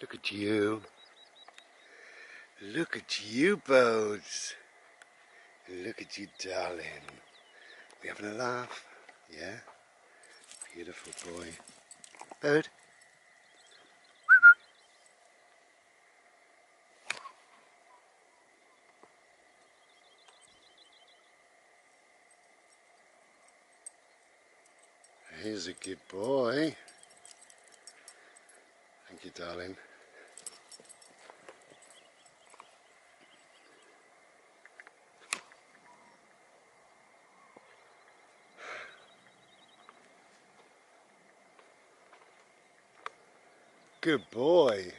Look at you. Look at you, Bones. Look at you, darling. We having a laugh? Yeah? Beautiful boy. Bird. He's a good boy. Thank you, darling. Good boy.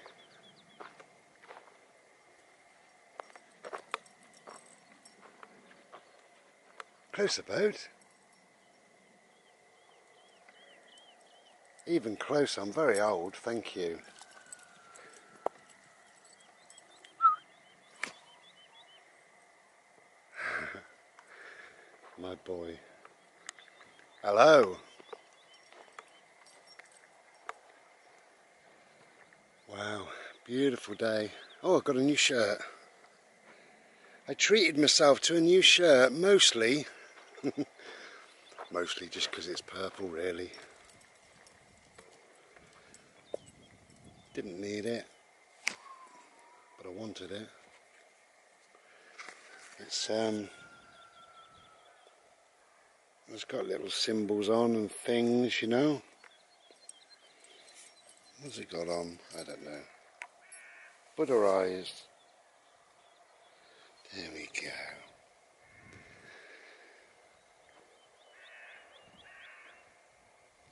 Close about. Even closer. I'm very old, thank you. My boy. Hello. Wow, beautiful day. Oh, I've got a new shirt. I treated myself to a new shirt, mostly. Mostly just because it's purple, really. Didn't need it, but I wanted it. It's got little symbols on and things, you know. What's it got on? I don't know. Buddha eyes. There we go.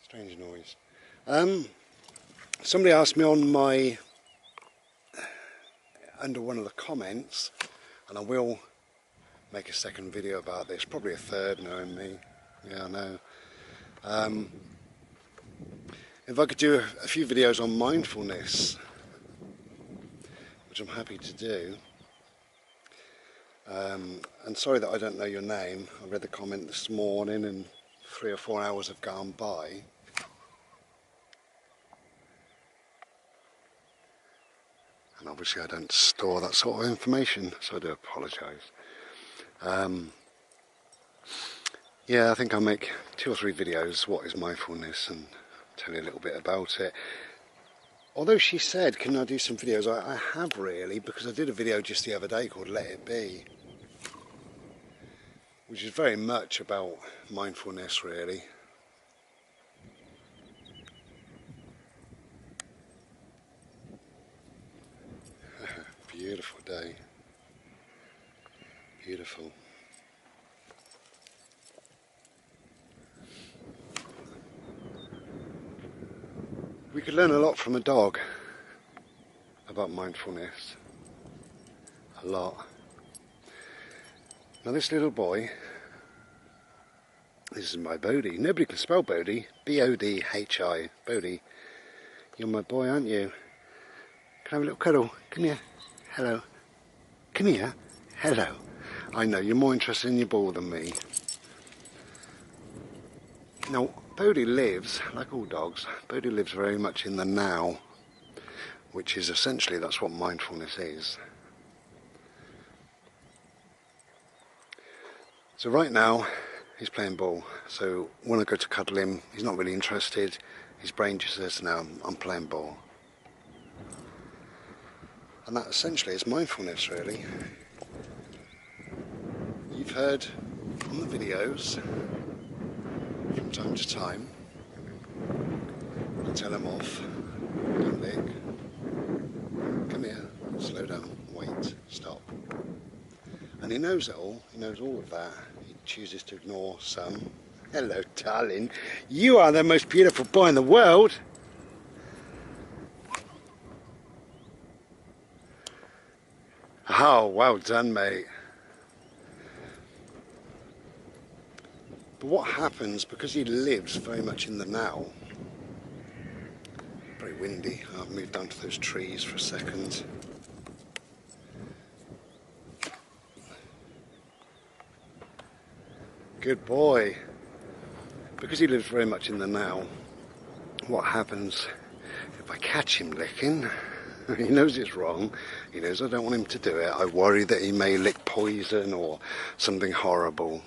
Strange noise. Somebody asked me on my under one of the comments, and I will make a second video about this, probably a third, knowing me. Yeah, I know. If I could do a few videos on mindfulness, which I'm happy to do. And sorry that I don't know your name. I read the comment this morning and 3 or 4 hours have gone by. And obviously I don't store that sort of information, so I do apologise. Yeah, I think I'll make 2 or 3 videos, what is mindfulness, and tell you a little bit about it. Although she said, can I do some videos? I have really, because I did a video just the other day called Let It Be, which is very much about mindfulness really. Beautiful day. Beautiful. We could learn a lot from a dog about mindfulness. A lot. Now this little boy, this is my Bodhi. Nobody can spell Bodhi. B-O-D-H-I. Bodhi. You're my boy, aren't you? Can I have a little cuddle? Come here. Hello. Come here. Hello. I know, you're more interested in your ball than me. Now, Bodhi lives, like all dogs, Bodhi lives very much in the now, which is essentially, that's what mindfulness is. So right now, he's playing ball. So when I go to cuddle him, he's not really interested. His brain just says, no, I'm playing ball. And that essentially is mindfulness, really. You've heard on the videos, from time to time, I tell him off, don't lick, come here, slow down, wait, stop. And he knows it all, he knows all of that. He chooses to ignore some. Hello, darling, you are the most beautiful boy in the world. Oh, well done, mate. But what happens, because he lives very much in the now, very windy, I've moved down to those trees for a second. Good boy. Because he lives very much in the now, what happens if I catch him licking? He knows it's wrong. He knows I don't want him to do it. I worry that he may lick poison or something horrible.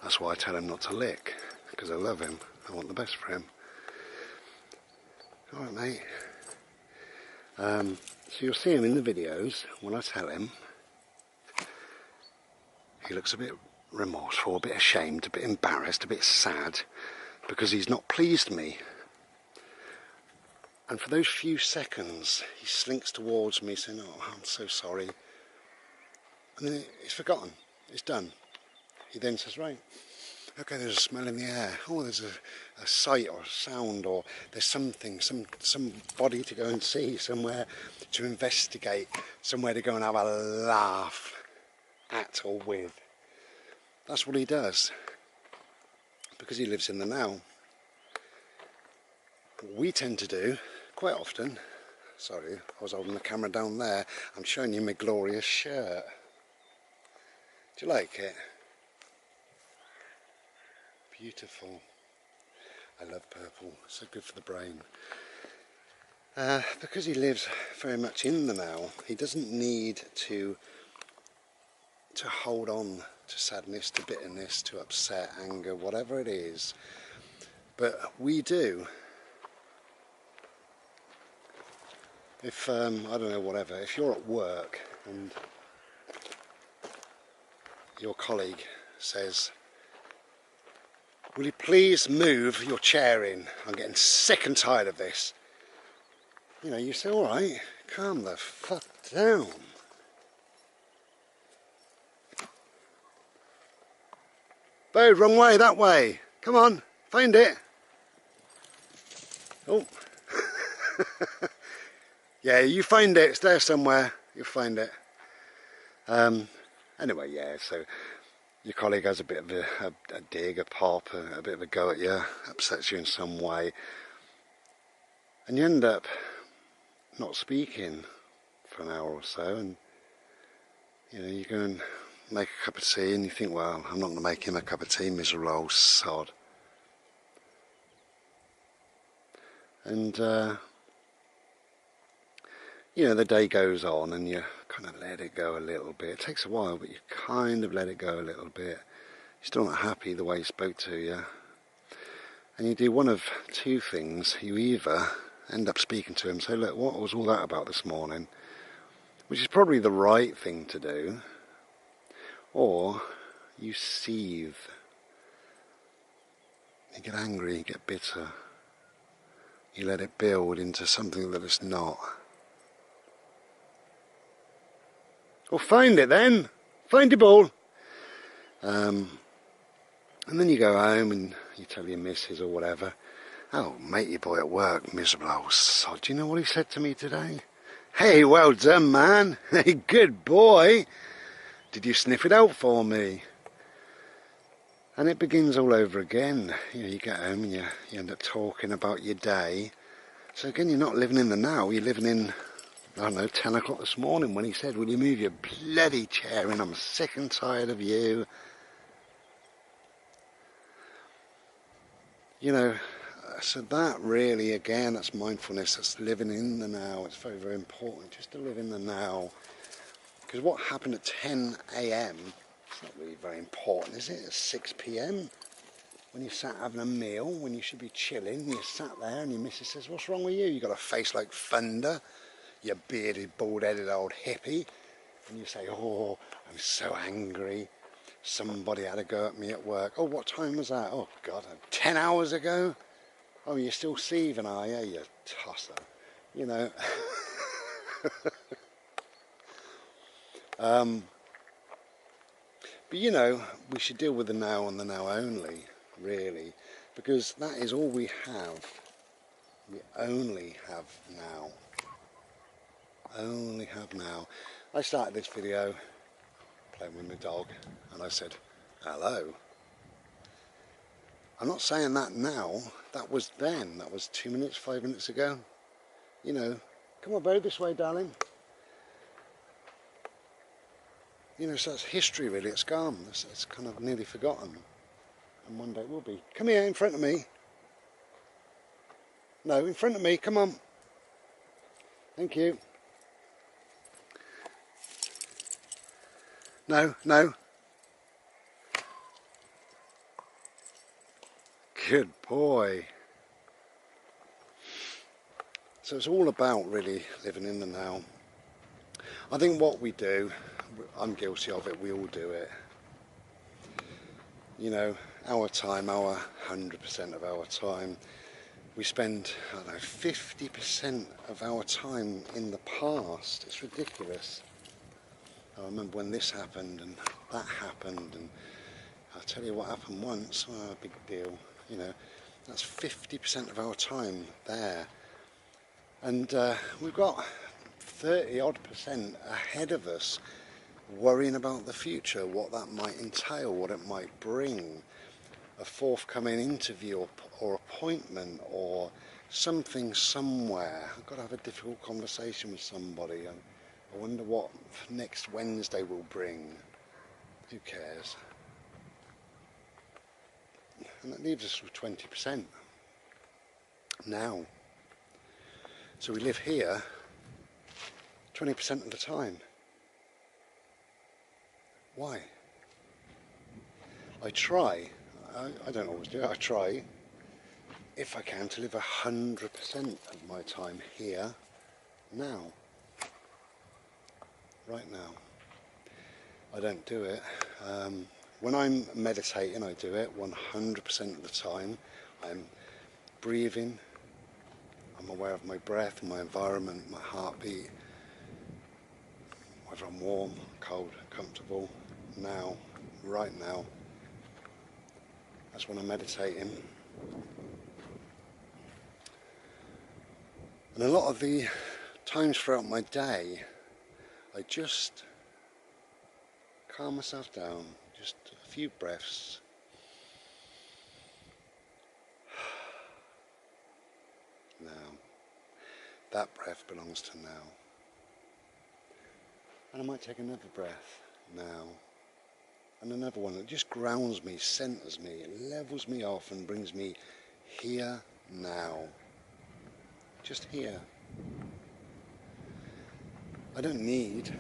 That's why I tell him not to lick, because I love him. I want the best for him. Alright, mate. So you'll see him in the videos. When I tell him, he looks a bit remorseful, a bit ashamed, a bit embarrassed, a bit sad, because he's not pleased me. And for those few seconds, he slinks towards me saying, "Oh, I'm so sorry." And then it's forgotten. It's done. He then says, "Right, okay, there's a smell in the air. Oh, there's a sight or a sound, or there's something, somebody to go and see, somewhere to investigate, somewhere to go and have a laugh at or with." That's what he does, because he lives in the now. What we tend to do, quite often, sorry, I was holding the camera down there, I'm showing you my glorious shirt. Do you like it? Beautiful. I love purple, so good for the brain. Because he lives very much in the now, he doesn't need to hold on to sadness, to bitterness, to upset, anger, whatever it is. But we do. If, I don't know, whatever, if you're at work and your colleague says, "Will you please move your chair in? I'm getting sick and tired of this." You know, you say, "Alright, calm the fuck down." "Bo, wrong way, that way. Come on, find it." Oh. Yeah, you find it. It's there somewhere. You'll find it. Anyway, yeah, so your colleague has a bit of a dig, a pop, a bit of a go at you, upsets you in some way, and you end up not speaking for an hour or so, and you know, you go and make a cup of tea and you think, well, I'm not going to make him a cup of tea, miserable old sod. And you know, the day goes on and you kind of let it go a little bit. It takes a while, but you kind of let it go a little bit. You're still not happy the way he spoke to you. And you do one of two things. You either end up speaking to him, say, "Look, what was all that about this morning?" Which is probably the right thing to do. Or you seethe. You get angry, you get bitter. You let it build into something that it's not. Well, find it then. Find your ball. And then you go home and you tell your missus or whatever, "Oh, mate, your boy at work, miserable old sod. Do you know what he said to me today? Hey, well done, man. Hey, good boy. Did you sniff it out for me?" And it begins all over again. You know, you get home and you end up talking about your day. So again, you're not living in the now. You're living in, I don't know, 10 o'clock this morning when he said, "Will you move your bloody chair in? I'm sick and tired of you." You know, so that really, again, that's mindfulness. That's living in the now. It's very, very important just to live in the now. Because what happened at 10 a.m, it's not really very important, is it? At 6 p.m, when you sat having a meal, when you should be chilling, you sat there and your missus says, "What's wrong with you? You got a face like thunder, you bearded, bald-headed old hippie." And you say, "Oh, I'm so angry. Somebody had a go at me at work." "Oh, what time was that?" "Oh, God, 10 hours ago." "Oh, you're still seething, are you? You tosser." You know. But you know, we should deal with the now and the now only, really, because that is all we have. We only have now. Only have now. I started this video playing with my dog and I said, "Hello." I'm not saying that now. That was then. That was 2 minutes, 5 minutes ago. You know, "Come on, Bo, this way, darling." You know, so that's history, really. It's gone. It's kind of nearly forgotten. And one day it will be. "Come here, in front of me." "No, in front of me, come on." Thank you. No, no. Good boy. So it's all about really living in the now. I think what we do, I'm guilty of it, we all do it. You know, our time, our 100% of our time, we spend, I don't know, 50% of our time in the past. It's ridiculous. I remember when this happened and that happened, and I'll tell you what happened once, oh, big deal, you know. That's 50% of our time there. And we've got 30-odd% ahead of us worrying about the future, what that might entail, what it might bring. A forthcoming interview or appointment or something somewhere. I've got to have a difficult conversation with somebody. I wonder what next Wednesday will bring. Who cares? And that leaves us with 20% now. So we live here 20% of the time. Why? I try. I don't always do it. I try, if I can, to live 100% of my time here, now. Right now. I don't do it. When I'm meditating, I do it 100% of the time. I'm breathing. I'm aware of my breath, my environment, my heartbeat. Whether I'm warm, cold, comfortable. Now, right now. That's when I'm meditating. And a lot of the times throughout my day, I just calm myself down, just a few breaths. Now, that breath belongs to now. And I might take another breath now. And another one that just grounds me, centers me, levels me off and brings me here now. Just here. I don't need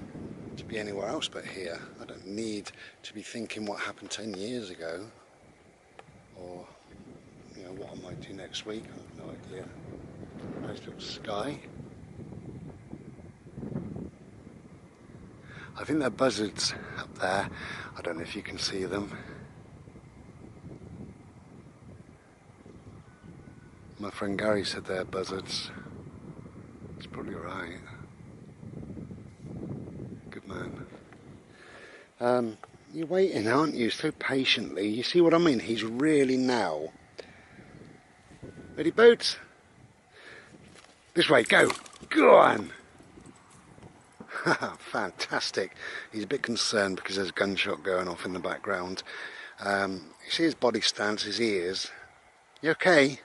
to be anywhere else but here. I don't need to be thinking what happened 10 years ago, or you know, what I might do next week. I have no idea. Nice little sky. I think they're buzzards up there. I don't know if you can see them. My friend Gary said they're buzzards. He's probably right. Good man. You're waiting, aren't you? So patiently. You see what I mean? He's really now. Ready, boats? This way, go! Go on! Fantastic. He's a bit concerned because there's a gunshot going off in the background. You see his body stance, his ears. You okay?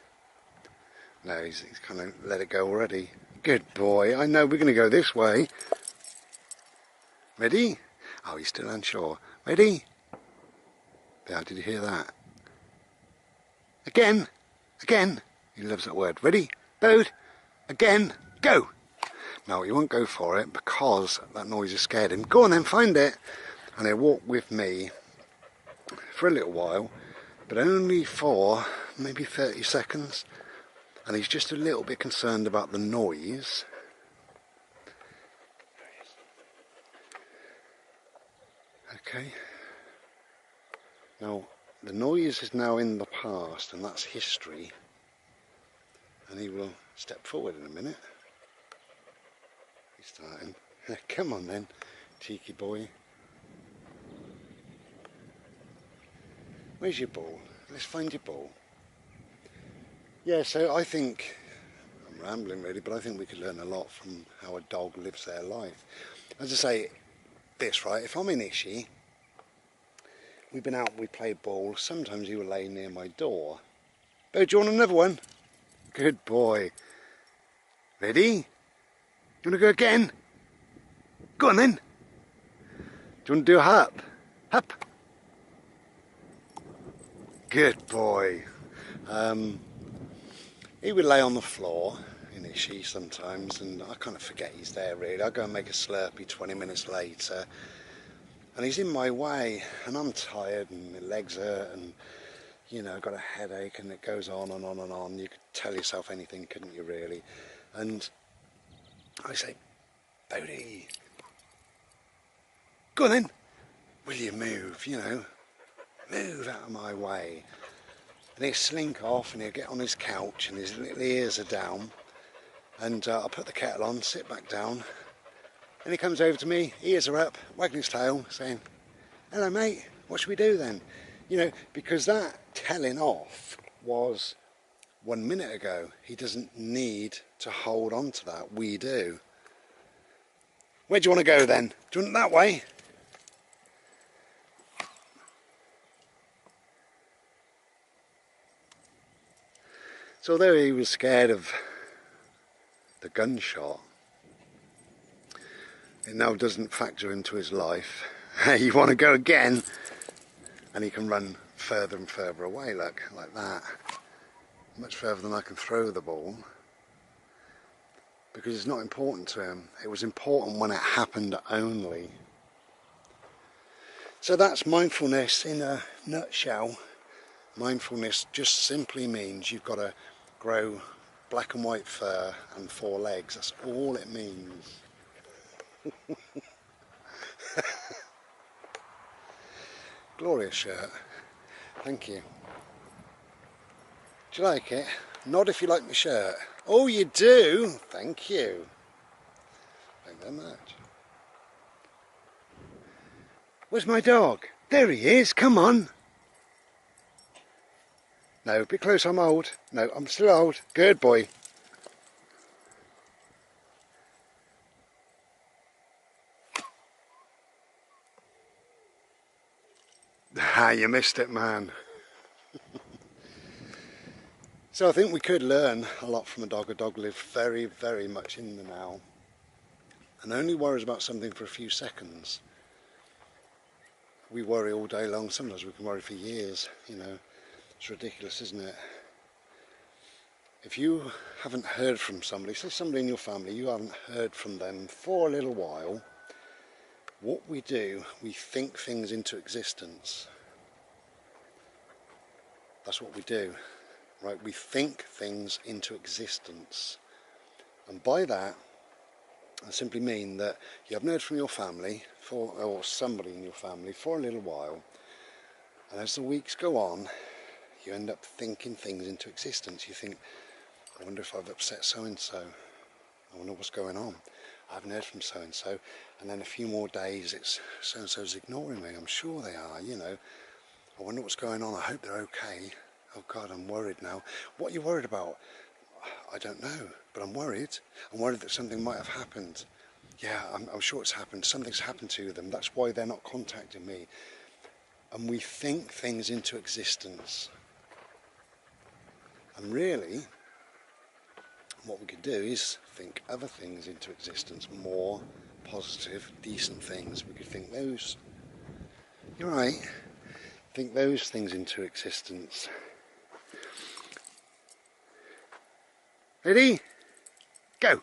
No, he's kind of let it go already. Good boy. I know we're going to go this way. Ready? Oh, he's still unsure. Ready? There, did you hear that? Again. Again. He loves that word. Ready? Boat. Again. Go. No, he won't go for it because that noise has scared him. Go on then, find it. And he'll walk with me for a little while, but only for maybe 30 seconds. And he's just a little bit concerned about the noise. Okay. Now, the noise is now in the past, and that's history. And he will step forward in a minute. He's starting. Come on then, cheeky boy. Where's your ball? Let's find your ball. Yeah, so I think, I'm rambling really, but I think we could learn a lot from how a dog lives their life. As I say, this, right, if I'm in Ishi, we've been out, we played ball, sometimes he will lay near my door. Oh, do you want another one? Good boy. Ready? You want to go again? Go on then. Do you want to do a hop? Hop. Good boy. He would lay on the floor, an issue sometimes, and I kind of forget he's there really. I go and make a Slurpee 20 minutes later, and he's in my way, and I'm tired, and my legs hurt, and you know, I've got a headache, and it goes on and on and on. You could tell yourself anything, couldn't you really? And I say, Bodie, go on then, will you move, you know, move out of my way. And he'll slink off, and he'll get on his couch, and his little ears are down, and I'll put the kettle on, sit back down, and he comes over to me, ears are up, wagging his tail, saying, hello mate, what should we do then? You know, because that telling off was 1 minute ago. He doesn't need to hold on to that, we do. Where do you want to go then? Do you want it that way? So although he was scared of the gunshot, it now doesn't factor into his life. You want to go again, and he can run further and further away, look, like that. Much further than I can throw the ball, because it's not important to him. It was important when it happened only. So that's mindfulness in a nutshell. Mindfulness just simply means you've got to grow black and white fur and 4 legs. That's all it means. Glorious shirt. Thank you. Do you like it? Nod if you like my shirt. Oh, you do? Thank you. Thank you very much. Where's my dog? There he is. Come on. No, be close. I'm old. No, I'm still old. Good boy. Ah, you missed it, man. So I think we could learn a lot from a dog. A dog lives very, very much in the now, and only worries about something for a few seconds. We worry all day long. Sometimes we can worry for years, you know. It's ridiculous, isn't it? If you haven't heard from somebody, say somebody in your family, you haven't heard from them for a little while, what we do, we think things into existence. That's what we do, right? We think things into existence. And by that, I simply mean that you haven't heard from your family, or somebody in your family, for a little while, and as the weeks go on, you end up thinking things into existence. You think, I wonder if I've upset so-and-so. I wonder what's going on. I haven't heard from so-and-so. And then a few more days, it's so-and-so's ignoring me. I'm sure they are, you know. I wonder what's going on. I hope they're okay. Oh God, I'm worried now. What are you worried about? I don't know, but I'm worried. I'm worried that something might have happened. Yeah, I'm sure it's happened. Something's happened to them. That's why they're not contacting me. And we think things into existence. And really, what we could do is think other things into existence, more positive, decent things. We could think those, you're right, think those things into existence. Ready? Go!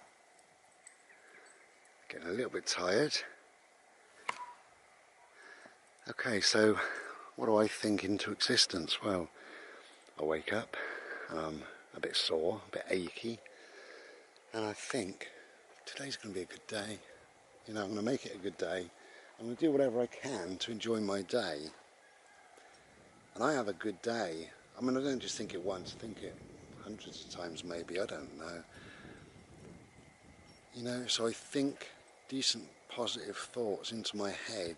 Getting a little bit tired. Okay, so what do I think into existence? Well, I wake up, a bit sore, a bit achy, and I think today's going to be a good day. You know, I'm going to make it a good day. I'm going to do whatever I can to enjoy my day. And I have a good day. I mean, I don't just think it once, I think it hundreds of times maybe, I don't know. You know, so I think decent, positive thoughts into my head.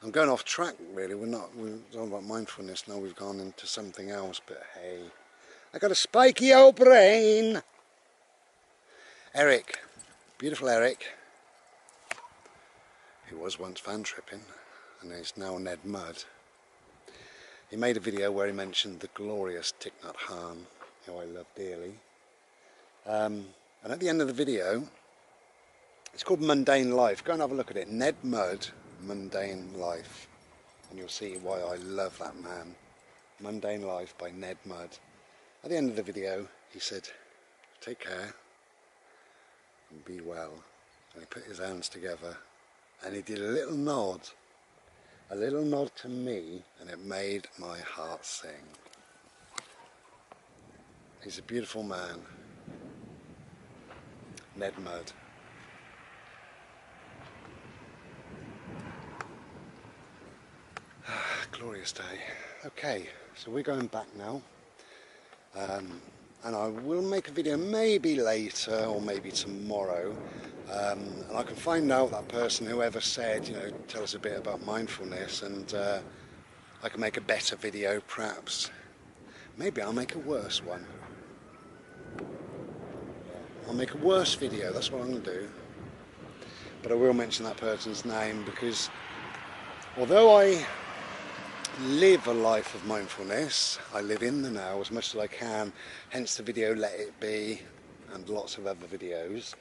I'm going off track really, we're talking about mindfulness, now we've gone into something else, but hey, I got a spiky old brain. Eric, beautiful Eric, who was once van tripping and is now Ned Mudd. He made a video where he mentioned the glorious Thich Nhat Hanh, who I love dearly. And at the end of the video, it's called Mundane Life. Go and have a look at it. Ned Mudd, Mundane Life. And you'll see why I love that man. Mundane Life by Ned Mudd. At the end of the video, he said, take care and be well. And he put his hands together and he did a little nod to me, and it made my heart sing. He's a beautiful man, Ned Mudd. Glorious day. Okay, so we're going back now, and I will make a video maybe later or maybe tomorrow, and I can find out that person, whoever said, you know, tell us a bit about mindfulness, and I can make a better video perhaps. Maybe I'll make a worse one. I'll make a worse video, that's what I'm going to do. But I will mention that person's name, because although I live a life of mindfulness, I live in the now as much as I can, hence the video Let It Be and lots of other videos.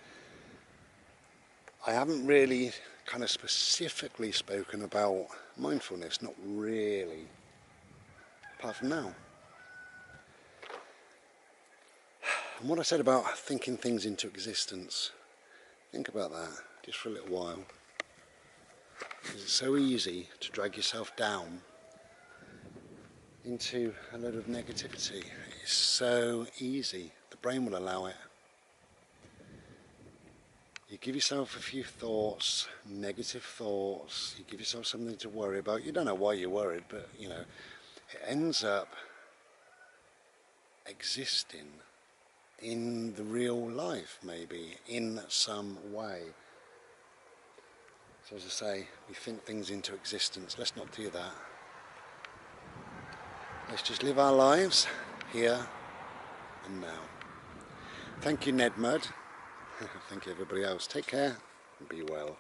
I haven't really kind of specifically spoken about mindfulness, not really, apart from now. And what I said about thinking things into existence, think about that just for a little while. Because it's so easy to drag yourself down into a load of negativity. It's so easy. The brain will allow it. You give yourself a few thoughts, negative thoughts, you give yourself something to worry about. You don't know why you're worried, but you know, it ends up existing in the real life, maybe, in some way. So as I say, we think things into existence. Let's not do that. Let's just live our lives here and now. Thank you, Ned Mudd. Thank you, everybody else. Take care and be well.